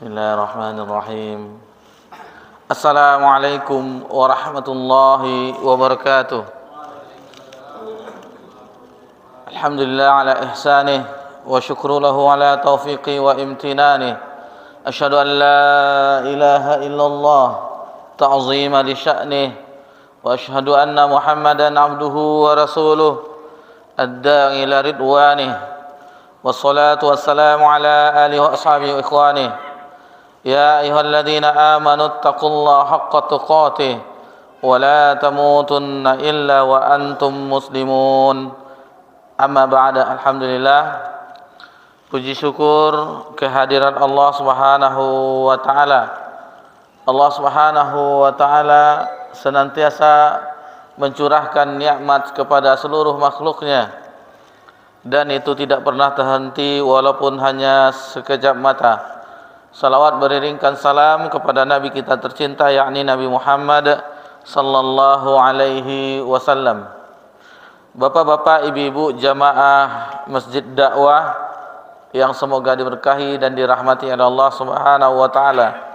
Bismillahirrahmanirrahim. Assalamualaikum warahmatullahi wabarakatuh. Alhamdulillah ala ihsanih wa syukru lahu ala taufiqi wa imtinanih. Asyhadu an la ilaha illallah ta'zima li sya'nih wa asyhadu anna Muhammadan abduhu wa rasuluh ad-da'i ila ridwanih. Wassalatu wassalamu ala alihi wa ashabihi wa ikhwanih. Ya ayyuhalladzina amanu taqullaha haqqa tuqatih wa la tamutunna illa wa antum muslimun. Amma ba'da. Alhamdulillah, puji syukur kehadiran Allah Subhanahu wa taala. Allah Subhanahu wa taala senantiasa mencurahkan nikmat kepada seluruh makhluknya, dan itu tidak pernah terhenti walaupun hanya sekejap mata. Salawat beriringkan salam kepada Nabi kita tercinta, yakni Nabi Muhammad sallallahu alaihi wasallam. Bapak-bapak, ibu-ibu jamaah Masjid Dakwah yang semoga diberkahi dan dirahmati oleh Allah Subhanahu wa taala.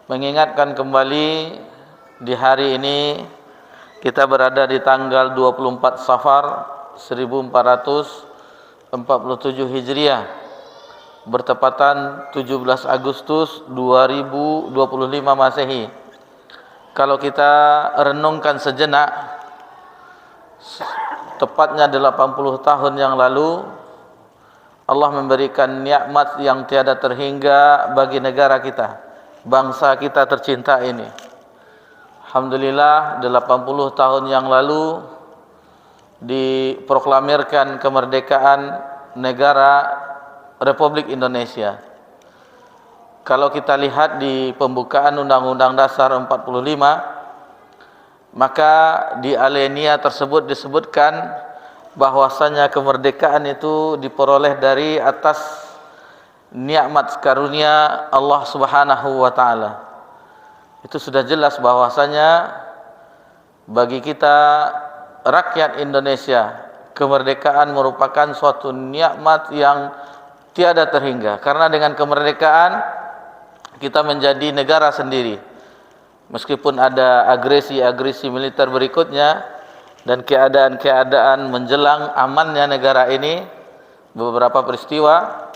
Mengingatkan kembali, di hari ini kita berada di tanggal 24 Safar 1447 Hijriah, bertepatan 17 Agustus 2025 Masehi. Kalau kita renungkan sejenak, tepatnya 80 tahun yang lalu Allah memberikan nikmat yang tiada terhingga bagi negara kita, bangsa kita tercinta ini. Alhamdulillah, 80 tahun yang lalu diproklamirkan kemerdekaan negara Republik Indonesia. Kalau kita lihat di pembukaan Undang-Undang Dasar 45, maka di alinea tersebut disebutkan bahwasanya kemerdekaan itu diperoleh dari atas nikmat karunia Allah Subhanahu wa taala. Itu sudah jelas bahwasanya bagi kita rakyat Indonesia, kemerdekaan merupakan suatu nikmat yang tiada terhingga, karena dengan kemerdekaan kita menjadi negara sendiri. Meskipun ada agresi-agresi militer berikutnya dan keadaan-keadaan menjelang amannya negara ini, beberapa peristiwa,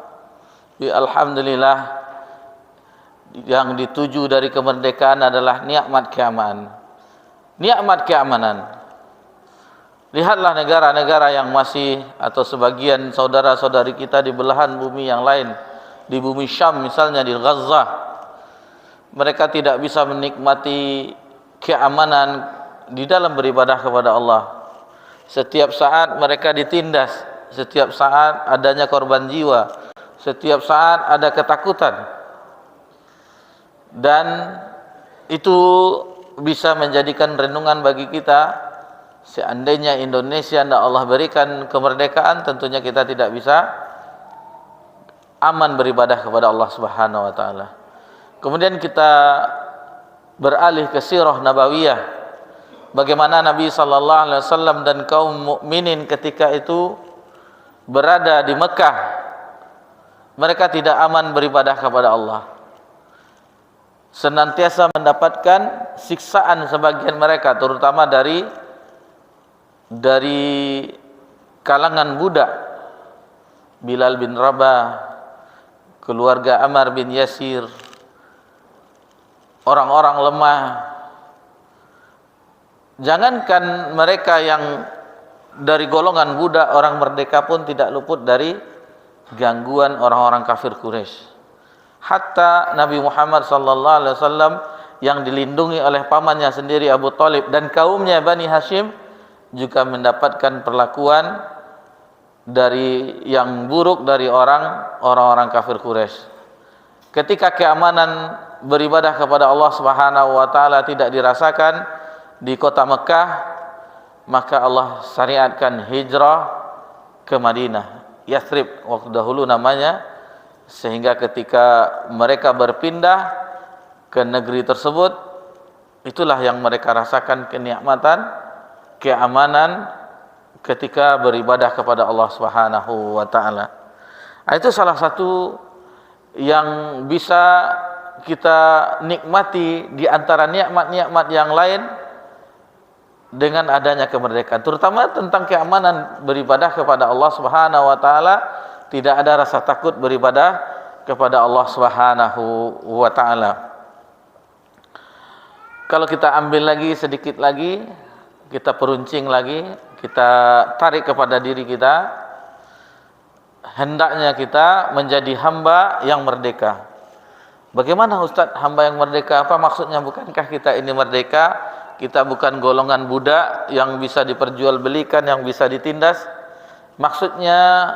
alhamdulillah, yang dituju dari kemerdekaan adalah nikmat keamanan. Nikmat keamanan. Lihatlah negara-negara yang masih, atau sebagian saudara-saudari kita di belahan bumi yang lain, di bumi Syam misalnya, di Gaza, mereka tidak bisa menikmati keamanan di dalam beribadah kepada Allah. Setiap saat mereka ditindas, setiap saat adanya korban jiwa, setiap saat ada ketakutan. Dan itu bisa menjadikan renungan bagi kita. Seandainya Indonesia tidak Allah berikan kemerdekaan, tentunya kita tidak bisa aman beribadah kepada Allah Subhanahu wa taala. Kemudian kita beralih ke sirah nabawiyah, bagaimana Nabi sallallahu alaihi wasallam dan kaum mukminin ketika itu berada di Mekah. Mereka tidak aman beribadah kepada Allah, senantiasa mendapatkan siksaan sebagian mereka, terutama dari kalangan budak, Bilal bin Rabah, keluarga Ammar bin Yasir, orang-orang lemah. Jangankan mereka yang dari golongan budak, orang merdeka pun tidak luput dari gangguan orang-orang kafir Quraisy. Hatta Nabi Muhammad sallallahu alaihi wasallam yang dilindungi oleh pamannya sendiri Abu Thalib dan kaumnya Bani Hashim juga mendapatkan perlakuan dari yang buruk dari orang-orang kafir Quraisy. Ketika keamanan beribadah kepada Allah Subhanahu wa taala tidak dirasakan di kota Mekah, maka Allah syariatkan hijrah ke Madinah, Yathrib waktu dahulu namanya, sehingga ketika mereka berpindah ke negeri tersebut, itulah yang mereka rasakan kenikmatan keamanan ketika beribadah kepada Allah Subhanahu wa taala. Itu salah satu yang bisa kita nikmati di antara nikmat-nikmat yang lain dengan adanya kemerdekaan, terutama tentang keamanan beribadah kepada Allah Subhanahu wa taala. Tidak ada rasa takut beribadah kepada Allah Subhanahu wa taala. Kalau kita ambil lagi sedikit lagi, kita peruncing lagi, kita tarik kepada diri kita, hendaknya kita menjadi hamba yang merdeka. Bagaimana Ustaz hamba yang merdeka? Apa maksudnya? Bukankah kita ini merdeka? Kita bukan golongan budak yang bisa diperjualbelikan, yang bisa ditindas. Maksudnya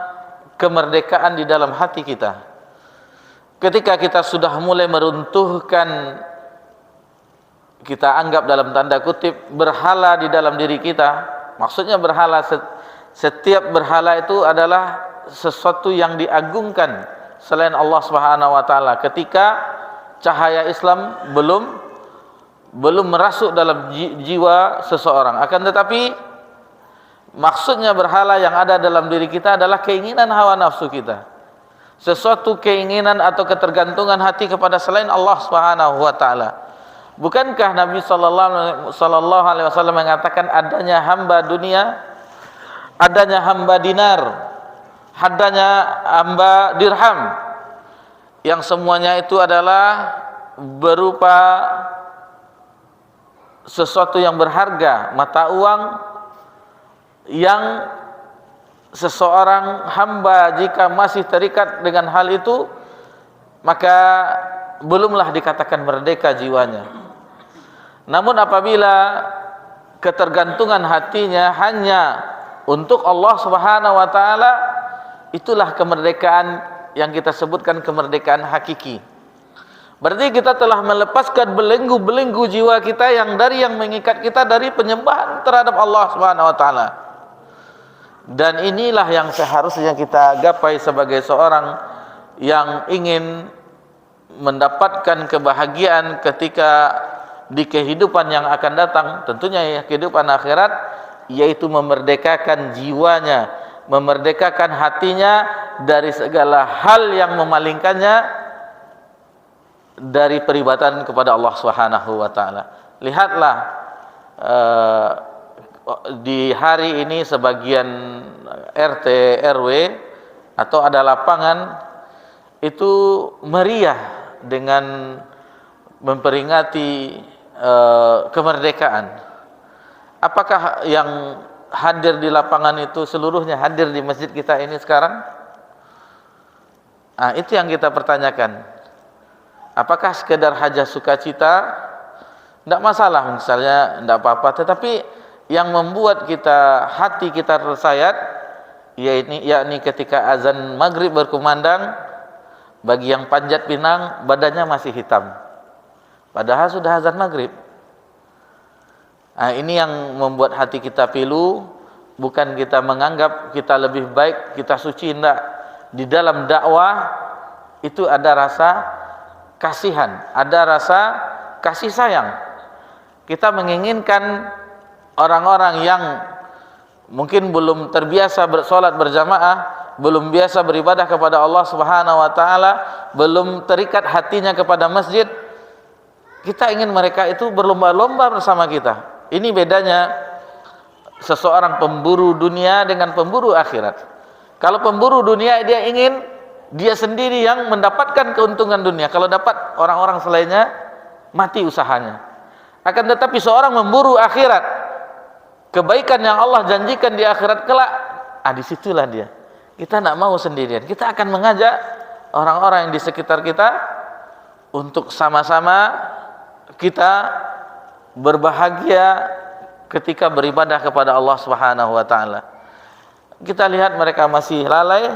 kemerdekaan di dalam hati kita. Ketika kita sudah mulai meruntuhkan, kita anggap dalam tanda kutip, berhala di dalam diri kita. Maksudnya berhala, setiap berhala itu adalah sesuatu yang diagungkan selain Allah Subhanahu wa taala. Ketika cahaya Islam belum merasuk dalam jiwa seseorang. Akan tetapi maksudnya berhala yang ada dalam diri kita adalah keinginan hawa nafsu kita, sesuatu keinginan atau ketergantungan hati kepada selain Allah Subhanahu wa taala. Bukankah Nabi sallallahu alaihi wasallam mengatakan adanya hamba dunia, adanya hamba dinar, adanya hamba dirham, yang semuanya itu adalah berupa sesuatu yang berharga, mata uang yang seseorang hamba jika masih terikat dengan hal itu, maka belumlah dikatakan merdeka jiwanya. Namun apabila ketergantungan hatinya hanya untuk Allah Subhanahu wa taala, itulah kemerdekaan yang kita sebutkan kemerdekaan hakiki. Berarti kita telah melepaskan belenggu-belenggu jiwa kita yang mengikat kita dari penyembahan terhadap Allah Subhanahu wa taala. Dan inilah yang seharusnya kita gapai sebagai seorang yang ingin mendapatkan kebahagiaan ketika di kehidupan yang akan datang, tentunya ya kehidupan akhirat, yaitu memerdekakan jiwanya, memerdekakan hatinya dari segala hal yang memalingkannya dari peribadatan kepada Allah Subhanahu wa taala. Lihatlah di hari ini sebagian RT RW atau ada lapangan itu meriah dengan memperingati kemerdekaan. Apakah yang hadir di lapangan itu seluruhnya hadir di masjid kita ini sekarang? Nah, itu yang kita pertanyakan. Apakah sekedar hajat sukacita? Tidak masalah, misalnya tidak apa-apa. Tetapi yang membuat hati kita tersayat, yakni ketika azan maghrib berkumandang, bagi yang panjat pinang badannya masih hitam, padahal sudah azan maghrib. Nah, ini yang membuat hati kita pilu. Bukan kita menganggap kita lebih baik, kita suci, tidak. Di dalam dakwah itu ada rasa kasihan, ada rasa kasih sayang. Kita menginginkan orang-orang yang mungkin belum terbiasa bersolat berjamaah, belum biasa beribadah kepada Allah Subhanahu wa taala, belum terikat hatinya kepada masjid, kita ingin mereka itu berlomba-lomba bersama kita. Ini bedanya seseorang pemburu dunia dengan pemburu akhirat. Kalau pemburu dunia, dia ingin dia sendiri yang mendapatkan keuntungan dunia. Kalau dapat, orang-orang selainnya mati usahanya. Akan tetapi seorang memburu akhirat, kebaikan yang Allah janjikan di akhirat kelak, disitulah dia. Kita tidak mau sendirian. Kita akan mengajak orang-orang yang di sekitar kita untuk sama-sama kita berbahagia ketika beribadah kepada Allah Subhanahu wa taala. Kita lihat mereka masih lalai.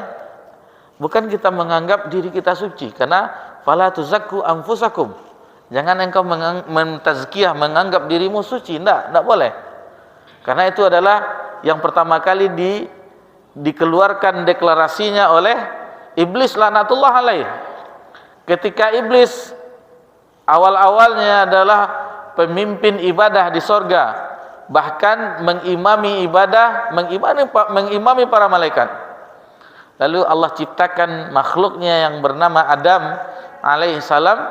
Bukan kita menganggap diri kita suci, karena fala tuzakku anfusakum. Jangan engkau mentazkiyah, menganggap dirimu suci, tidak boleh. Karena itu adalah yang pertama kali dikeluarkan deklarasinya oleh iblis laknatullah alaih. Ketika iblis awal-awalnya adalah pemimpin ibadah di sorga, bahkan mengimami ibadah, mengimami para malaikat. Lalu Allah ciptakan makhluknya yang bernama Adam alaihissalam,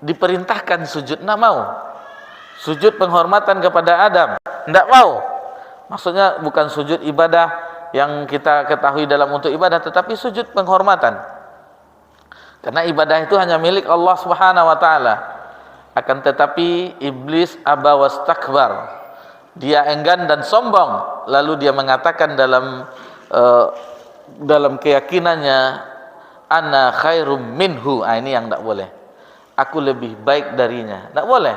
diperintahkan sujud, tidak mau. Sujud penghormatan kepada Adam, tidak mau. Maksudnya bukan sujud ibadah yang kita ketahui dalam untuk ibadah, tetapi sujud penghormatan. Karena ibadah itu hanya milik Allah Subhanahu wa taala. Akan tetapi iblis aba wastakbar. Dia enggan dan sombong, lalu dia mengatakan dalam keyakinannya, ana khairum minhu. Ini yang tidak boleh. Aku lebih baik darinya. Tidak boleh.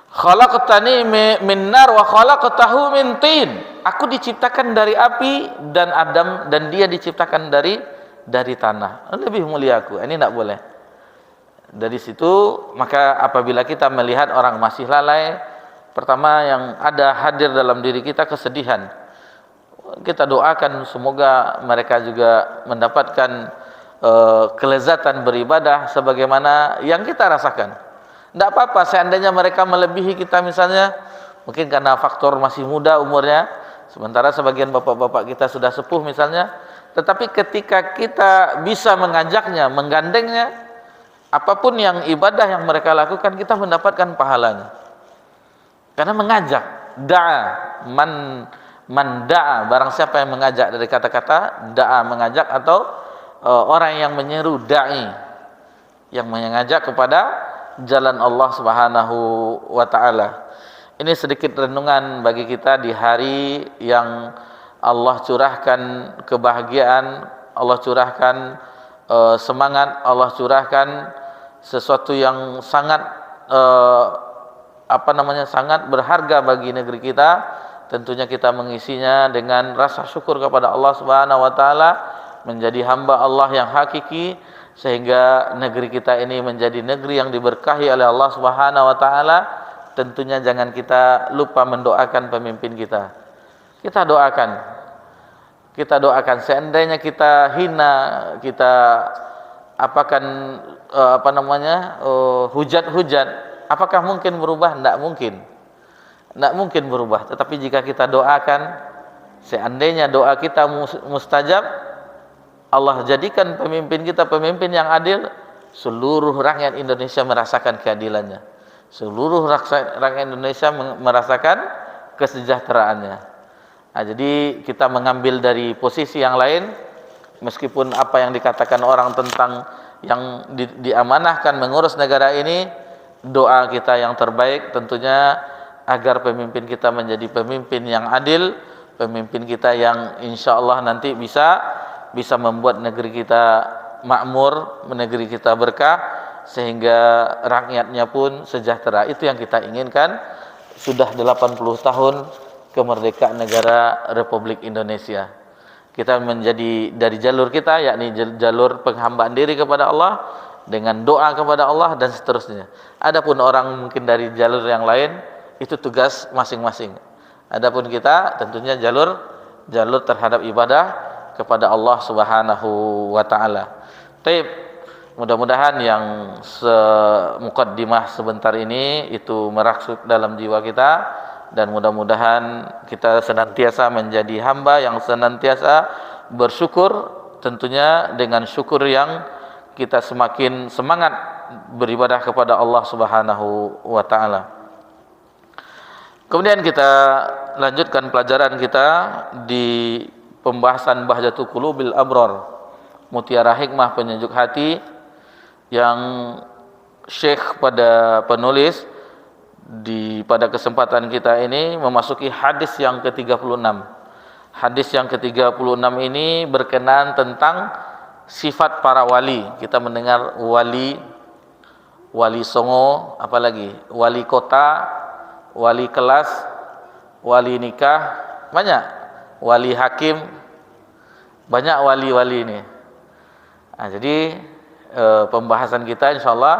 Khalaqtani min nar wa khalaqtahu min tin. Aku diciptakan dari api dan Adam, dan dia diciptakan dari tanah. Lebih mulia aku. Ini tidak boleh. Dari situ maka apabila kita melihat orang masih lalai, pertama yang ada hadir dalam diri kita kesedihan. Kita doakan semoga mereka juga mendapatkan kelezatan beribadah sebagaimana yang kita rasakan. Tidak apa-apa seandainya mereka melebihi kita, misalnya mungkin karena faktor masih muda umurnya, sementara sebagian bapak-bapak kita sudah sepuh misalnya. Tetapi ketika kita bisa mengajaknya, menggandengnya, apapun yang ibadah yang mereka lakukan, kita mendapatkan pahalanya. Karena mengajak, da'a, man da'a, barang siapa yang mengajak, dari kata-kata da'a, mengajak, atau orang yang menyeru, da'i, yang mengajak kepada jalan Allah Subhanahu wa taala. Ini sedikit renungan bagi kita di hari yang Allah curahkan kebahagiaan, Allah curahkan semangat, Allah curahkan sesuatu yang sangat sangat berharga bagi negeri kita. Tentunya kita mengisinya dengan rasa syukur kepada Allah Subhanahu wa taala, menjadi hamba Allah yang hakiki, sehingga negeri kita ini menjadi negeri yang diberkahi oleh Allah Subhanahu wa taala. Tentunya jangan kita lupa mendoakan pemimpin kita. Kita doakan seandainya kita hina, kita hujat-hujat, apakah mungkin berubah? Tidak mungkin berubah. Tetapi jika kita doakan, seandainya doa kita mustajab, Allah jadikan pemimpin kita pemimpin yang adil, seluruh rakyat Indonesia merasakan keadilannya, seluruh rakyat Indonesia merasakan kesejahteraannya. Nah, jadi kita mengambil dari posisi yang lain, meskipun apa yang dikatakan orang tentang yang diamanahkan mengurus negara ini, doa kita yang terbaik tentunya agar pemimpin kita menjadi pemimpin yang adil, pemimpin kita yang insya Allah nanti bisa membuat negeri kita makmur, negeri kita berkah, sehingga rakyatnya pun sejahtera. Itu yang kita inginkan. Sudah 80 tahun kemerdekaan negara Republik Indonesia. Kita menjadi dari jalur kita, yakni jalur penghambaan diri kepada Allah, dengan doa kepada Allah dan seterusnya. Adapun orang mungkin dari jalur yang lain, itu tugas masing-masing. Adapun kita tentunya jalur terhadap ibadah kepada Allah Subhanahu wa taala. Baik, mudah-mudahan yang muqaddimah sebentar ini itu merasuk dalam jiwa kita, dan mudah-mudahan kita senantiasa menjadi hamba yang senantiasa bersyukur, tentunya dengan syukur yang kita semakin semangat beribadah kepada Allah Subhanahu wa taala. Kemudian kita lanjutkan pelajaran kita di pembahasan Bahjatul Qulubil Abrar, mutiara hikmah penyejuk hati, yang Syekh pada penulis pada kesempatan kita ini memasuki hadis yang ke-36. Hadis yang ke-36 ini berkenaan tentang sifat para wali. Kita mendengar wali songo, apalagi wali kota, wali kelas, wali nikah, banyak, wali hakim, banyak wali-wali ini. Nah, jadi pembahasan kita insyaallah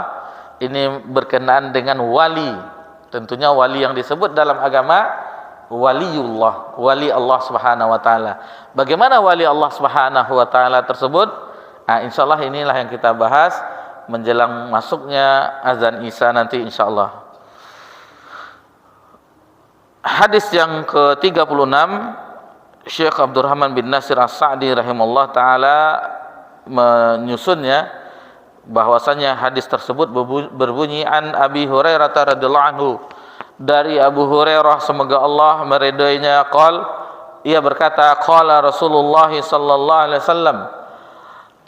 ini berkenaan dengan wali. Tentunya wali yang disebut dalam agama waliullah, wali Allah Subhanahu wa taala. Bagaimana wali Allah Subhanahu wa taala tersebut? Nah, insyaallah inilah yang kita bahas menjelang masuknya azan Isya nanti insyaallah. Hadis yang ke-36, Syekh Abdurrahman bin Nasir As-Sa'di rahimahullah taala menyusunnya, bahwasanya hadis tersebut berbunyi an Abi Hurairah radhiyallahu anhu, dari Abu Hurairah semoga Allah meridainya, ia berkata, qala Rasulullah sallallahu alaihi wasallam,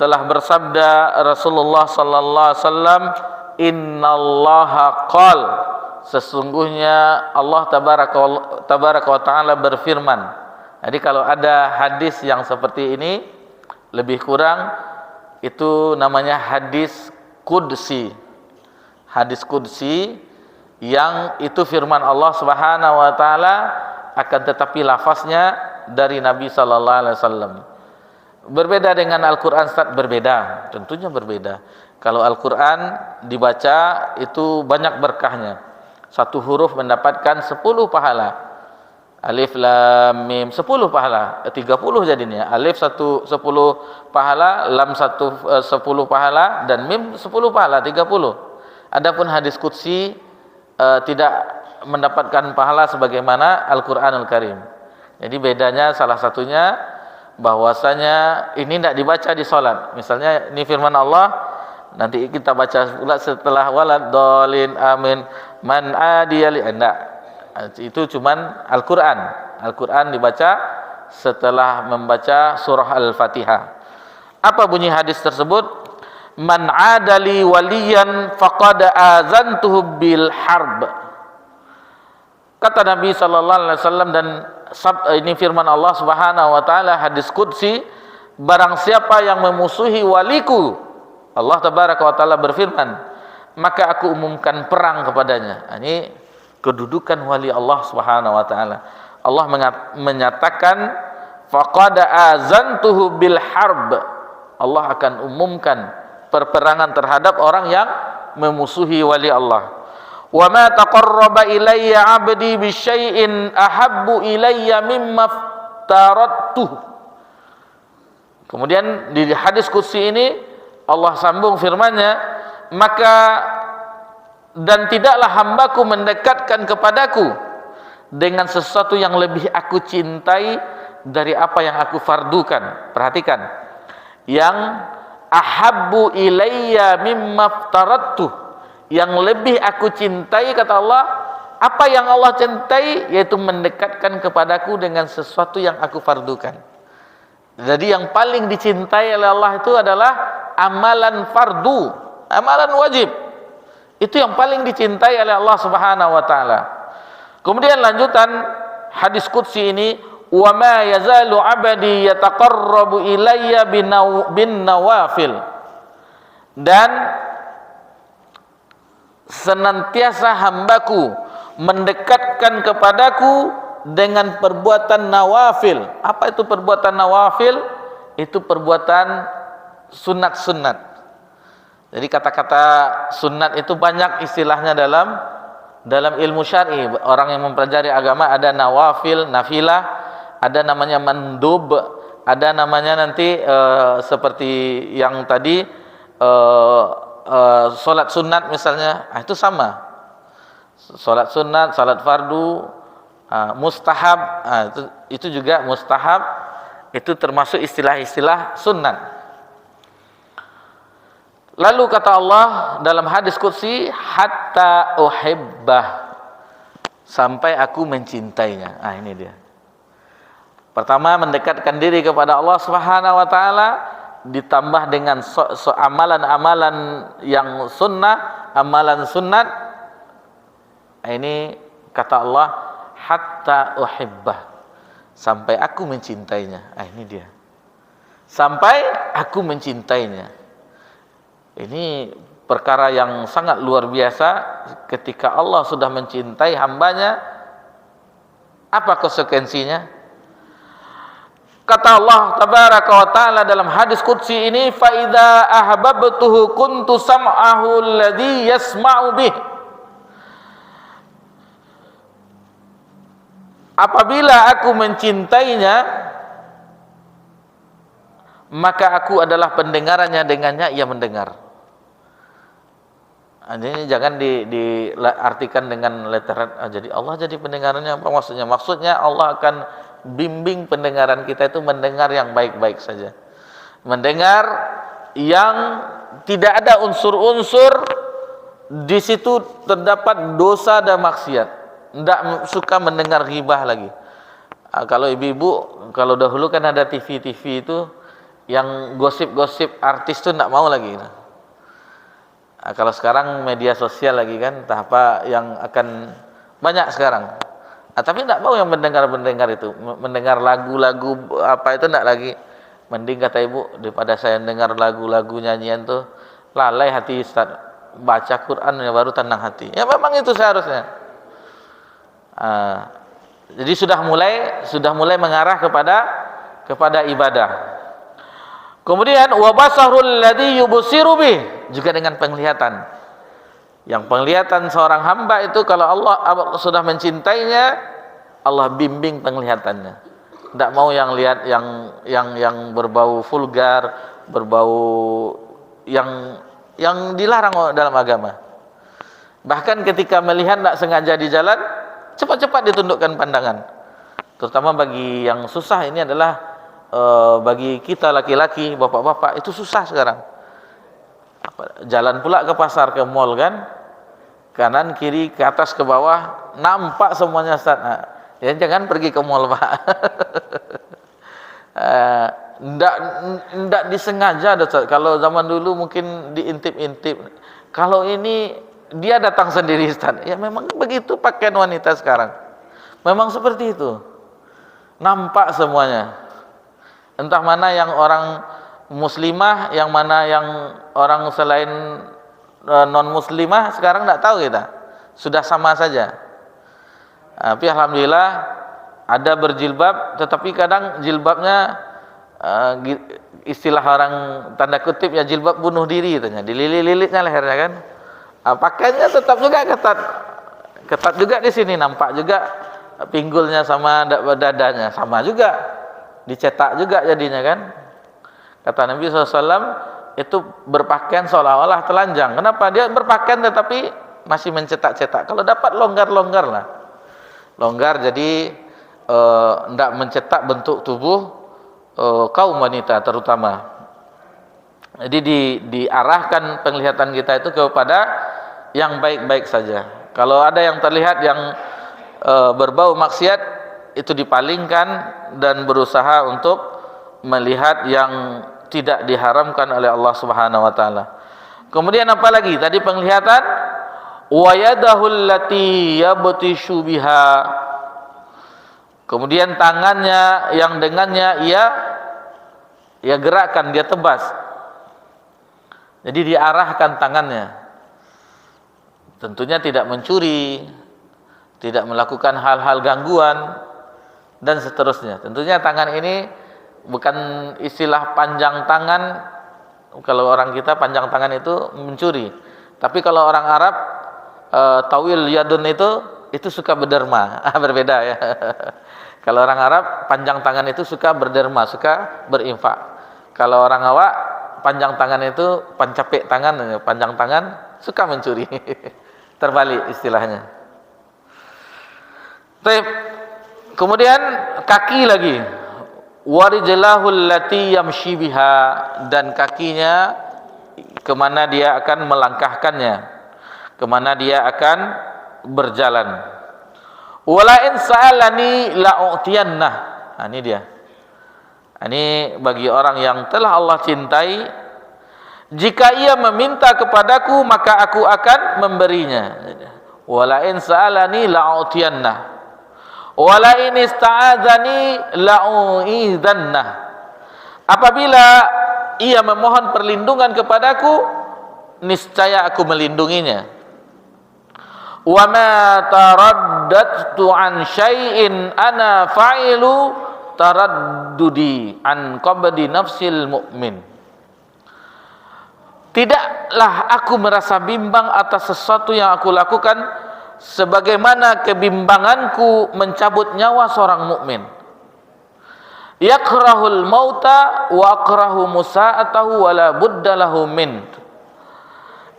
telah bersabda Rasulullah sallallahu alaihi wasallam, innallaha qala, sesungguhnya Allah tabaraka wa taala berfirman. Jadi kalau ada hadis yang seperti ini, lebih kurang itu namanya hadis qudsi. Hadis qudsi yang itu firman Allah Subhanahu wa taala, akan tetapi lafaznya dari Nabi sallallahu alaihi wasallam. Berbeda dengan Al-Qur'an, berbeda, tentunya berbeda. Kalau Al-Qur'an dibaca itu banyak berkahnya. Satu huruf mendapatkan 10 pahala. Alif lam mim 10 pahala, 30 jadinya. Alif 10 pahala, lam 10 pahala, dan mim 10 pahala, 30. Adapun hadis qudsi tidak mendapatkan pahala sebagaimana Al-Qur'anul Karim. Jadi bedanya salah satunya bahwasanya ini tidak dibaca di salat. Misalnya ini firman Allah, nanti kita baca pula setelah walad dolin amin man adiyali, enggak. Itu cuman Al-Quran. Al-Quran dibaca setelah membaca surah Al-Fatihah. Apa bunyi hadis tersebut? Man adali waliyan faqad azantuhu bil harb. Kata Nabi sallallahu alaihi wasallam, dan ini firman Allah Subhanahu wa taala, hadis qudsi, barang siapa yang memusuhi waliku, Allah tabaraka wa taala berfirman, maka aku umumkan perang kepadanya. Ini kedudukan wali Allah Subhanahu wa taala. Allah menyatakan faqad azantuhu bil harb. Allah akan umumkan perperangan terhadap orang yang memusuhi wali Allah. Wa ma taqarraba ilayya 'abdi bi syai'in ahabbu ilayya mimma aftaratuh. Kemudian di hadis qudsi ini Allah sambung firman-Nya, maka dan tidaklah hambaku mendekatkan kepadaku dengan sesuatu yang lebih aku cintai dari apa yang aku fardukan. Perhatikan, yang ahabbu ilayya mimma aftaratuh, yang lebih aku cintai, kata Allah, apa yang Allah cintai, yaitu mendekatkan kepadaku dengan sesuatu yang aku fardukan. Jadi yang paling dicintai oleh Allah itu adalah amalan fardu, amalan wajib. Itu yang paling dicintai oleh Allah Subhanahu wa taala. Kemudian lanjutan hadis qudsi ini, wa ma yazalu 'abdi yataqarrabu ilayya bin nawafil. Dan senantiasa hambaku mendekatkan kepadaku dengan perbuatan nawafil. Apa itu perbuatan nawafil? Itu perbuatan sunat-sunat. Jadi kata-kata sunat itu banyak istilahnya dalam ilmu syar'i. Orang yang mempelajari agama ada nawafil, nafilah, ada namanya mandub, ada namanya nanti seperti yang tadi salat sunat misalnya. Itu sama. Salat sunat, salat fardu, mustahab, itu juga mustahab, itu termasuk istilah-istilah sunat. Lalu kata Allah dalam hadis qudsi, hatta uhibbah, sampai aku mencintainya. Ini dia. Pertama, mendekatkan diri kepada Allah Subhanahu wa taala, ditambah dengan amalan-amalan yang sunnah, amalan sunat. Ini kata Allah, hatta uhibbah, sampai aku mencintainya. Ini dia. Sampai aku mencintainya. Ini perkara yang sangat luar biasa. Ketika Allah sudah mencintai hambanya, apa konsekuensinya? Kata Allah tabaraka wa ta'ala dalam hadis qudsi ini, fa idza ahbabtuhu kuntu sam'ahu alladhi yasma'u bih. Apabila aku mencintainya, maka aku adalah pendengarannya, dengannya ia mendengar. Ini jangan diartikan dengan letteran. Jadi Allah jadi pendengarannya, apa maksudnya? Maksudnya Allah akan bimbing pendengaran kita itu mendengar yang baik-baik saja. Mendengar yang tidak ada unsur-unsur di situ terdapat dosa dan maksiat. Tidak suka mendengar ghibah lagi. Kalau ibu-ibu, kalau dahulu kan ada TV-TV itu yang gosip-gosip artis itu tidak mau lagi. Kalau sekarang media sosial lagi kan, apa yang akan banyak sekarang. Tapi tidak mau yang mendengar itu, mendengar lagu-lagu apa itu tidak lagi. Mending kata ibu, daripada saya dengar lagu-lagu nyanyian tuh lalai hati Ustaz. Baca Quran ya baru tenang hati. Ya memang itu seharusnya. Jadi sudah mulai mengarah kepada ibadah. Kemudian wabasarul ladzi yubsiru bih, juga dengan penglihatan. Yang penglihatan seorang hamba itu kalau Allah sudah mencintainya, Allah bimbing penglihatannya. Tidak mau yang lihat yang berbau vulgar, berbau yang dilarang dalam agama. Bahkan ketika melihat tidak sengaja di jalan, cepat-cepat ditundukkan pandangan. Terutama bagi yang susah ini adalah bagi kita laki-laki, bapak-bapak itu susah sekarang. Jalan pula ke pasar, ke mall kan, kanan kiri ke atas ke bawah nampak semuanya Ustaz. Ya jangan pergi ke mall Pak. Ndak disengaja Ustaz. Kalau zaman dulu mungkin diintip-intip. Kalau ini dia datang sendiri Ustaz. Ya memang begitu pakaian wanita sekarang. Memang seperti itu. Nampak semuanya. Entah mana yang orang muslimah, yang mana yang orang selain non muslimah, sekarang tidak tahu kita. Sudah sama saja. Tapi alhamdulillah ada berjilbab, tetapi kadang jilbabnya istilah orang tanda kutip ya jilbab bunuh diri katanya, dililit-lilitnya lehernya kan. Pakaiannya tetap juga ketat juga di sini, nampak juga pinggulnya sama dadanya sama juga. Dicetak juga jadinya kan. Kata Nabi SAW itu berpakaian seolah-olah telanjang. Kenapa? Dia berpakaian tetapi masih mencetak-cetak. Kalau dapat longgar-longgar lah. Longgar jadi tidak mencetak bentuk tubuh kaum wanita terutama. Jadi diarahkan penglihatan kita itu kepada yang baik-baik saja. Kalau ada yang terlihat yang berbau maksiat, itu dipalingkan dan berusaha untuk melihat yang tidak diharamkan oleh Allah Subhanahu wa taala. Kemudian apa lagi? Tadi penglihatan, wa yadahul lati yabtishu biha. Kemudian tangannya yang dengannya ia gerakkan, dia tebas. Jadi diarahkan tangannya. Tentunya tidak mencuri, tidak melakukan hal-hal gangguan dan seterusnya. Tentunya tangan ini bukan istilah panjang tangan. Kalau orang kita panjang tangan itu mencuri. Tapi kalau orang Arab tawil yadun itu suka berderma. Berbeda ya. Kalau orang Arab panjang tangan itu suka berderma, suka berinfak. Kalau orang awak panjang tangan itu pancapek tangan, panjang tangan suka mencuri. Terbalik istilahnya. Kemudian kaki lagi, warijlahul lati yamshi biha, dan kakinya kemana dia akan melangkahkannya, kemana dia akan berjalan. Wala in sa'alani la'utiyannah. Ini dia. Ini bagi orang yang telah Allah cintai, jika ia meminta kepadaku maka aku akan memberinya. Wala in sa'alani la'utiyannah. Wala in ista'adzani la'u'idzannah. Apabila ia memohon perlindungan kepadaku, niscaya aku melindunginya. Wa ma taraddadtu an syai'in ana fa'ilu taraddudi an qabdi nafsil mu'min. Tidaklah aku merasa bimbang atas sesuatu yang aku lakukan sebagaimana kebimbanganku mencabut nyawa seorang mukmin. Yakrahul mauta wa akrahu musa'atahu wa la budda lahu min.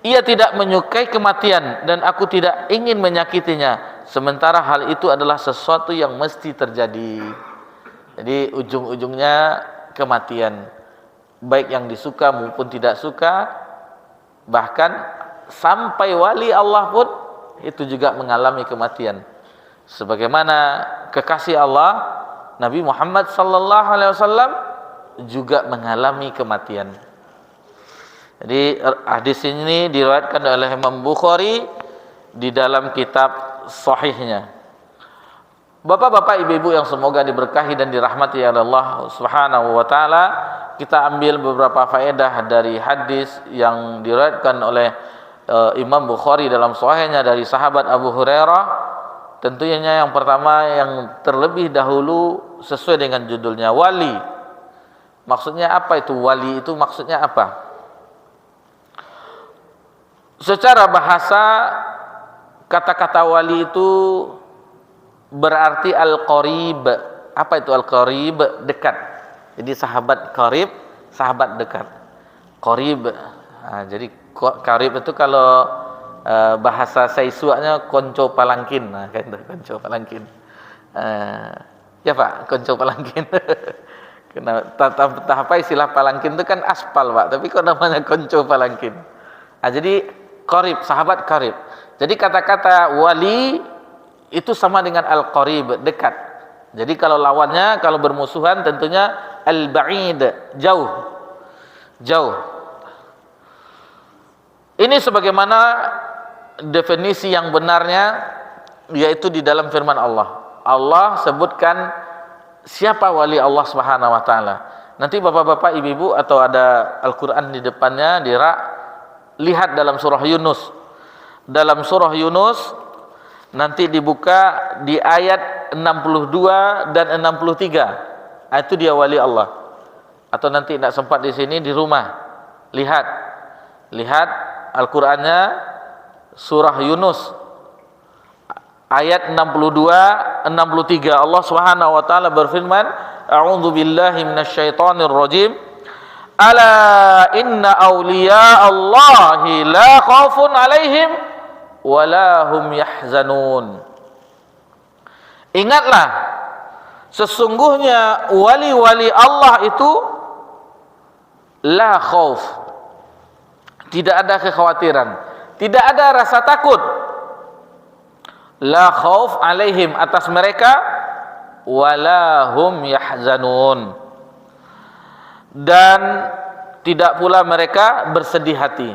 Ia tidak menyukai kematian dan aku tidak ingin menyakitinya, sementara hal itu adalah sesuatu yang mesti terjadi. Jadi ujung-ujungnya kematian, baik yang disuka maupun tidak suka. Bahkan sampai wali Allah pun itu juga mengalami kematian. Sebagaimana kekasih Allah Nabi Muhammad sallallahu alaihi wasallam juga mengalami kematian. Jadi hadis ini diriwayatkan oleh Imam Bukhari di dalam kitab sahihnya. Bapak-bapak, ibu-ibu yang semoga diberkahi dan dirahmati oleh Allah Subhanahu wa taala, kita ambil beberapa faedah dari hadis yang diriwayatkan oleh Imam Bukhari dalam sahihnya dari sahabat Abu Hurairah. Tentunya yang pertama, yang terlebih dahulu sesuai dengan judulnya, wali. Maksudnya apa itu wali? Itu maksudnya apa? Secara bahasa, kata-kata wali itu berarti al-qarib. Apa itu al-qarib? Dekat. Jadi sahabat qarib, sahabat dekat. Qarib. Nah, jadi qarib itu kalau bahasa Saisuaknya konco palangkin. Nah, kan konco palangkin. Ya Pak, konco palangkin. Apa istilah palangkin itu kan aspal Pak, tapi kok namanya konco palangkin. Nah, jadi qarib, sahabat qarib. Jadi kata-kata wali itu sama dengan al-qarib, dekat. Jadi kalau lawannya, kalau bermusuhan tentunya al-ba'id, jauh. Jauh. Ini sebagaimana definisi yang benarnya, yaitu di dalam firman Allah. Allah sebutkan siapa wali Allah Subhanahu wa taala. Nanti bapak-bapak, ibu-ibu atau ada Al-Qur'an di depannya, lihat dalam surah Yunus. Dalam surah Yunus nanti dibuka di ayat 62 dan 63. Itu dia wali Allah. Atau nanti tidak sempat di sini, di rumah. Lihat Al-Qur'annya surah Yunus ayat 62 63. Allah Subhanahu wa taala berfirman, A'udzu billahi minasyaitonir rajim. Ala inna awliya Allahi la khaufun 'alaihim wala hum yahzanun. Ingatlah, sesungguhnya wali-wali Allah itu la khauf, tidak ada kekhawatiran, tidak ada rasa takut. La khauf alaihim, atas mereka, wala hum yahzanun, dan tidak pula mereka bersedih hati.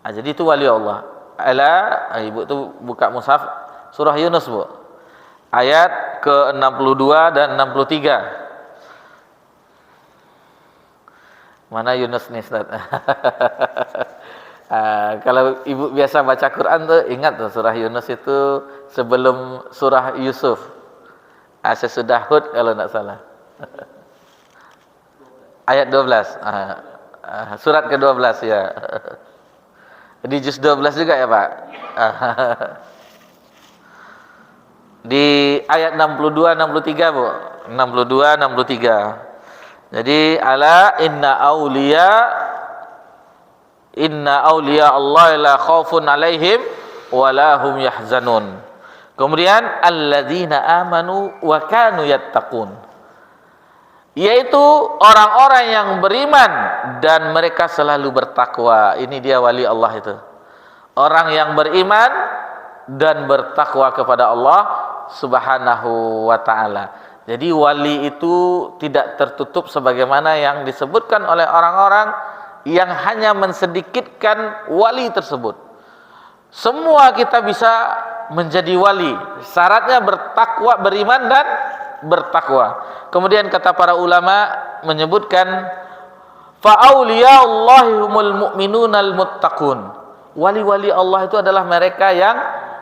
Jadi itu wali Allah. Ibu itu buka mushaf surah Yunus, Bu. Ayat ke-62 dan 63. Mana Yunus nih, Ustaz? Kalau ibu biasa baca Quran tuh, ingat tuh surah Yunus itu sebelum surah Yusuf. Sesudah Hud kalau tidak salah. Ayat 12. Surat ke-12 ya. Di juz 12 juga ya Pak. Di ayat 62 63 Bu. 62 63. Jadi ala inna awliya Allah la khaufun alaihim wa la hum yahzanun. Kemudian alladzina amanu wa kanu yattaqun, yaitu orang-orang yang beriman dan mereka selalu bertakwa. Ini dia wali Allah itu. Orang yang beriman dan bertakwa kepada Allah Subhanahu wa ta'ala. Jadi wali itu tidak tertutup sebagaimana yang disebutkan oleh orang-orang yang hanya mensedikitkan wali tersebut. Semua kita bisa menjadi wali. Syaratnya bertakwa, beriman dan bertakwa. Kemudian kata para ulama menyebutkan fa auliyaullahi humul mu'minunal muttaqun. Wali-wali Allah itu adalah mereka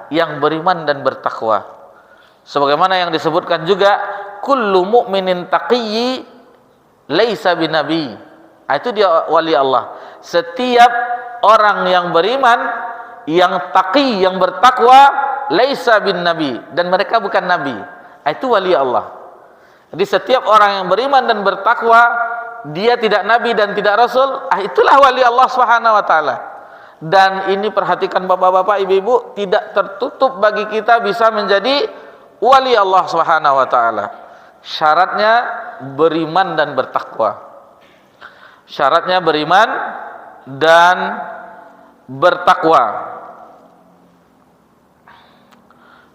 yang beriman dan bertakwa. Sebagaimana yang disebutkan juga kullu mu'minin taqiyyi laisa binabi. Itu dia wali Allah. Setiap orang yang beriman, yang taqi, yang bertakwa, laisa bin nabi, dan mereka bukan nabi. Itu wali Allah. Jadi setiap orang yang beriman dan bertakwa, dia tidak nabi dan tidak rasul, itulah wali Allah Subhanahu wa taala. Dan ini perhatikan bapak-bapak, ibu-ibu, tidak tertutup bagi kita bisa menjadi wali Allah Subhanahu wa taala. Syaratnya beriman dan bertakwa. Syaratnya beriman dan bertakwa.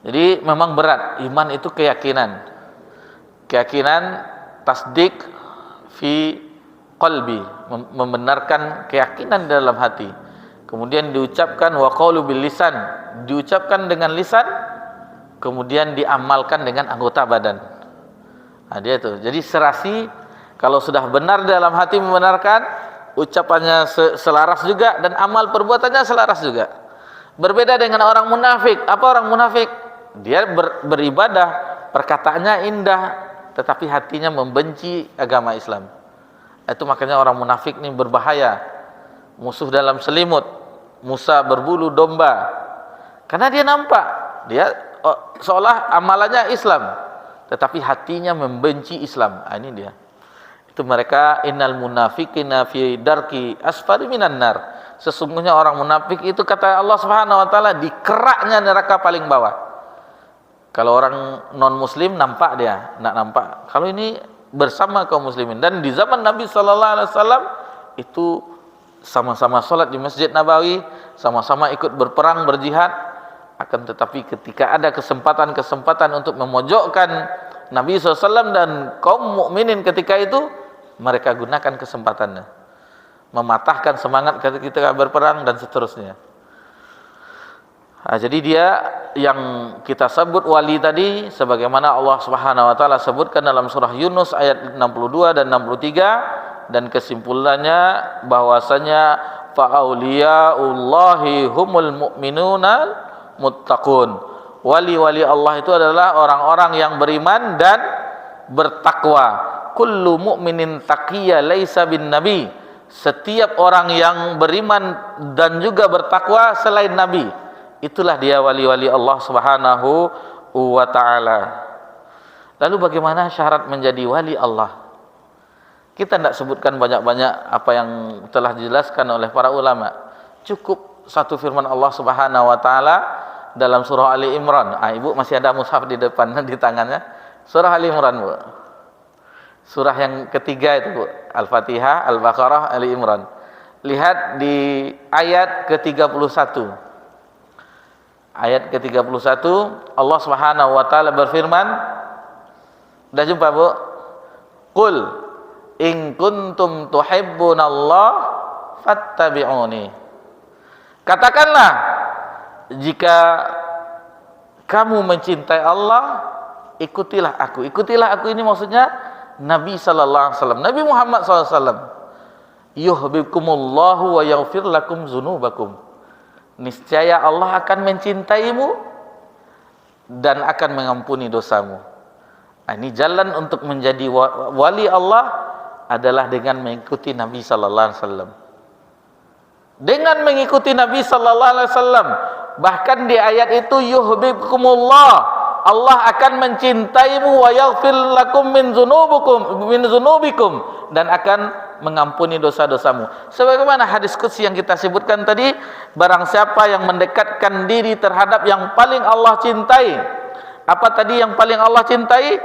Jadi memang berat. Iman itu keyakinan. Keyakinan tasdik fi qalbi, membenarkan keyakinan dalam hati. Kemudian diucapkan wa qaulu bil lisan, diucapkan dengan lisan, kemudian diamalkan dengan anggota badan. Nah, dia itu. Jadi serasi kalau sudah benar dalam hati membenarkan, ucapannya selaras juga dan amal perbuatannya selaras juga. Berbeda dengan orang munafik. Apa orang munafik? Dia beribadah, perkataannya indah, tetapi hatinya membenci agama Islam. Itu makanya orang munafik ini berbahaya. Musuh dalam selimut, Musa berbulu domba. Karena dia nampak, dia seolah amalannya Islam, tetapi hatinya membenci Islam. Ini dia. Itu mereka, innal munafiqina fi darki asfari minan nar. Sesungguhnya orang munafik itu, kata Allah Subhanahu wa taala, di keraknya neraka paling bawah. Kalau orang non muslim nampak dia, enggak nampak. Kalau ini bersama kaum muslimin, dan di zaman Nabi sallallahu alaihi wasallam itu sama-sama sholat di Masjid Nabawi, sama-sama ikut berperang, berjihad. Akan tetapi ketika ada kesempatan untuk memojokkan Nabi SAW dan kaum mukminin ketika itu, mereka gunakan kesempatannya, mematahkan semangat ketika berperang dan seterusnya. Nah, jadi dia yang kita sebut wali tadi, sebagaimana Allah Subhanahu wa taala sebutkan dalam surah Yunus ayat 62 dan 63, dan kesimpulannya bahwasanya fa'auliyaullahi humul mu'minuna muttaqun. Wali-wali Allah itu adalah orang-orang yang beriman dan bertakwa. Kullu mu'minin taqiyya laisa bin nabi. Setiap orang yang beriman dan juga bertakwa selain nabi, itulah dia wali-wali Allah Subhanahu wa ta'ala. Lalu bagaimana syarat menjadi wali Allah? Kita tidak sebutkan banyak-banyak apa yang telah dijelaskan oleh para ulama. Cukup satu firman Allah Subhanahu wa ta'ala dalam surah Ali Imran. Ibu masih ada mushaf di depan, di tangannya. Surah Ali Imran, Bu. Surah yang ketiga itu, Bu. Al-Fatihah, Al-Baqarah, Ali Imran. Lihat di ayat ke-31. Ayat ke-31, Allah Subhanahu wa taala berfirman, sudah jumpa, Bu? Qul in kuntum tuhibbunallah fattabi'uni. Katakanlah, jika kamu mencintai Allah, ikutilah aku. Ikutilah aku ini maksudnya Nabi sallallahu alaihi wasallam, Nabi Muhammad sallallahu alaihi wasallam. Yuhibbukumullahu wa yaghfir lakum dzunubakum. Niscaya Allah akan mencintaimu dan akan mengampuni dosamu. Ini jalan untuk menjadi wali Allah adalah dengan mengikuti Nabi sallallahu alaihi wasallam. Dengan mengikuti Nabi sallallahu alaihi wasallam, bahkan di ayat itu yuhibbukumullah, Allah akan mencintaimu, wa yaghfir lakum min dzunubikum, dan akan mengampuni dosa-dosamu. Sebagaimana hadis qudsi yang kita sebutkan tadi, barang siapa yang mendekatkan diri terhadap yang paling Allah cintai. Apa tadi yang paling Allah cintai?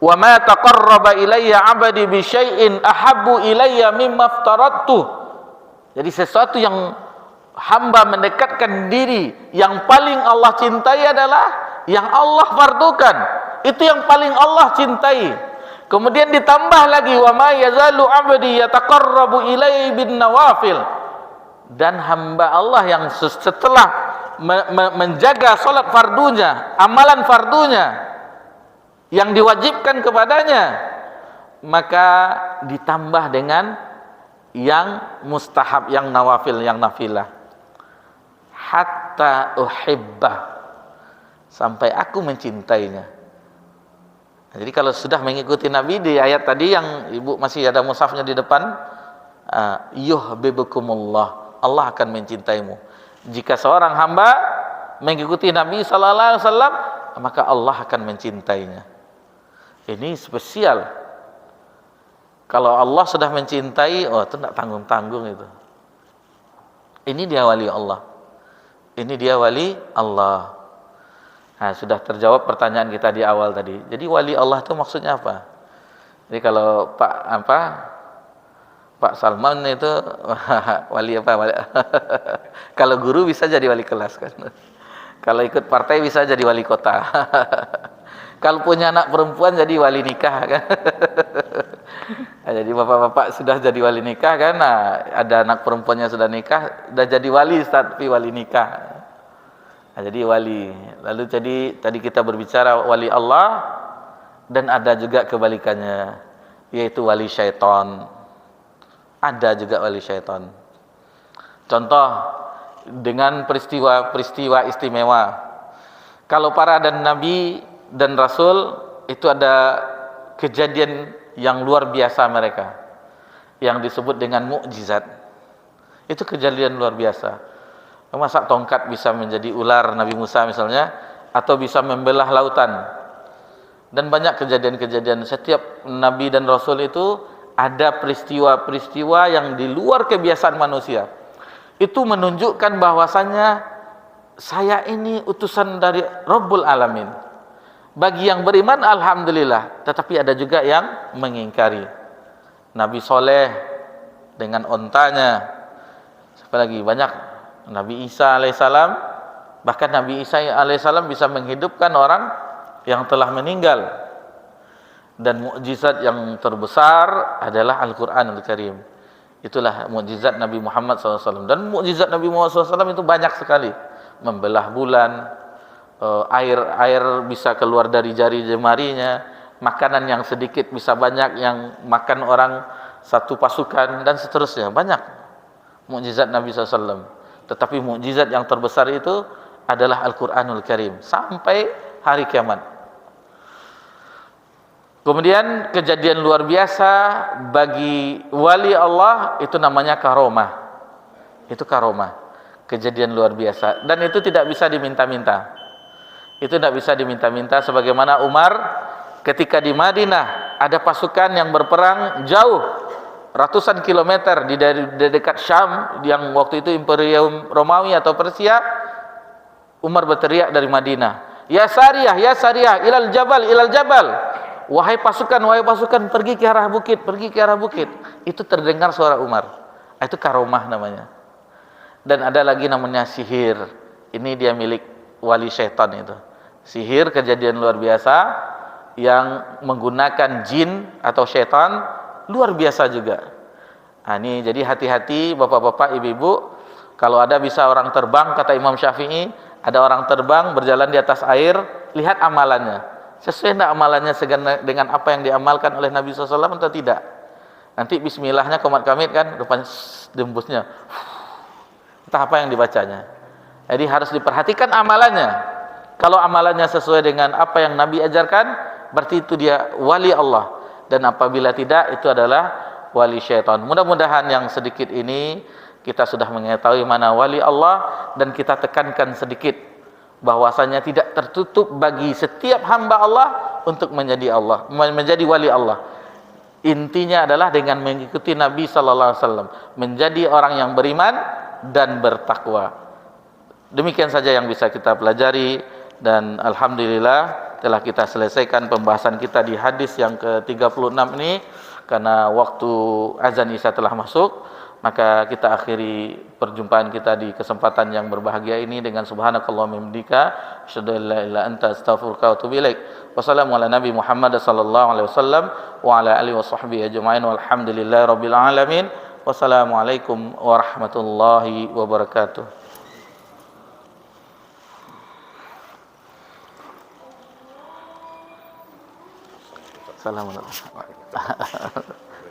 Wa ma taqarraba ilayya 'abdi bi syai'in ahabbu ilayya mimma aftaradtu. Jadi sesuatu yang hamba mendekatkan diri, yang paling Allah cintai adalah yang Allah fardukan. Itu yang paling Allah cintai. Kemudian ditambah lagi, wa ma yazalu 'abdi yataqarrabu ilayya bin nawafil. Dan hamba Allah yang setelah menjaga salat fardunya, amalan fardunya yang diwajibkan kepadanya, maka ditambah dengan yang mustahab, yang nawafil, yang nafilah. Hatta uhibbah, sampai aku mencintainya. Jadi kalau sudah mengikuti Nabi di ayat tadi yang ibu masih ada mushafnya di depan, yuhibbukumullah, Allah akan mencintaimu. Jika seorang hamba mengikuti Nabi sallallahu alaihi wasallam, maka Allah akan mencintainya. Ini spesial. Kalau Allah sudah mencintai, itu tidak tanggung-tanggung itu. Ini dia wali Allah. Ini dia wali Allah. Nah, sudah terjawab pertanyaan kita di awal tadi. Jadi wali Allah itu maksudnya apa? Jadi kalau Pak Salman itu wali apa? Kalau guru bisa jadi wali kelas kan. Kalau ikut partai bisa jadi wali kota. Kalau punya anak perempuan jadi wali nikah kan. Nah, jadi bapak-bapak sudah jadi wali nikah kan. Nah, ada anak perempuannya sudah nikah, sudah jadi wali tapi wali nikah. Nah, jadi wali. Lalu jadi tadi kita berbicara wali Allah dan ada juga kebalikannya, yaitu wali syaitan. Ada juga wali syaitan. Contoh dengan peristiwa-peristiwa istimewa. Kalau para dan nabi dan rasul itu ada kejadian yang luar biasa mereka, yang disebut dengan mukjizat. Itu kejadian luar biasa. Masa tongkat bisa menjadi ular Nabi Musa misalnya, atau bisa membelah lautan. Dan banyak kejadian-kejadian. Setiap nabi dan rasul itu ada peristiwa-peristiwa yang di luar kebiasaan manusia. Itu menunjukkan bahwasannya saya ini utusan dari Rabbul Alamin. Bagi yang beriman alhamdulillah, tetapi ada juga yang mengingkari. Nabi Soleh dengan ontanya. Siapa lagi? Banyak. Nabi Isa alaihissalam, bahkan Nabi Isa alaihissalam bisa menghidupkan orang yang telah meninggal. Dan mukjizat yang terbesar adalah Al-Qur'anul Karim. Itulah mukjizat Nabi Muhammad SAW. Dan mukjizat Nabi Muhammad SAW itu banyak sekali. Membelah bulan, air bisa keluar dari jari jemarinya, makanan yang sedikit bisa banyak yang makan orang satu pasukan, dan seterusnya. Banyak mukjizat Nabi SAW. Tetapi mukjizat yang terbesar itu adalah Al-Qur'anul Karim sampai hari kiamat. Kemudian kejadian luar biasa bagi wali Allah itu namanya karomah. Itu karomah, kejadian luar biasa, dan itu tidak bisa diminta-minta. Itu tidak bisa diminta-minta, sebagaimana Umar ketika di Madinah ada pasukan yang berperang jauh ratusan kilometer di dekat Syam yang waktu itu Imperium Romawi atau Persia. Umar berteriak dari Madinah, ya Sariyah, ilal jabal. Wahai pasukan, pergi ke arah bukit. Itu terdengar suara Umar. Itu karomah namanya. Dan ada lagi namanya sihir. Ini dia milik wali syaitan itu. Sihir, kejadian luar biasa yang menggunakan jin atau syaitan, luar biasa juga. Nah, ini jadi hati-hati bapak-bapak, ibu-ibu. Kalau ada bisa orang terbang, kata Imam Syafi'i, ada orang terbang berjalan di atas air, lihat amalannya. Sesuai tidak amalannya dengan apa yang diamalkan oleh Nabi SAW atau tidak? Nanti bismillahnya komat kamit kan, depan dembusnya, entah apa yang dibacanya. Jadi harus diperhatikan amalannya. Kalau amalannya sesuai dengan apa yang Nabi ajarkan, berarti itu dia wali Allah. Dan apabila tidak, itu adalah wali syaitan. Mudah-mudahan yang sedikit ini kita sudah mengetahui mana wali Allah, dan kita tekankan sedikit bahwasanya tidak tertutup bagi setiap hamba Allah untuk menjadi wali Allah. Intinya adalah dengan mengikuti Nabi sallallahu alaihi wasallam, menjadi orang yang beriman dan bertakwa. Demikian saja yang bisa kita pelajari, dan alhamdulillah telah kita selesaikan pembahasan kita di hadis yang ke-36 ini. Karena waktu azan Isya telah masuk, maka kita akhiri perjumpaan kita di kesempatan yang berbahagia ini dengan subhanakallahumma hamdika asyhadu an la ilaha illa anta astaghfiruka wa atubu ilaik. Wassalamu ala nabi Muhammad sallallahu alaihi wasallam wa ala alihi washabbihi ajmain walhamdulillahi rabbil alamin. Wassalamualaikum warahmatullahi wabarakatuh. Assalamualaikum.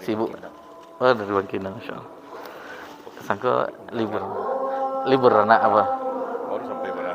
Sibuk. Oh, dari Bangkinang, insyaallah. Sangka libur anak apa? Baru sampai mana?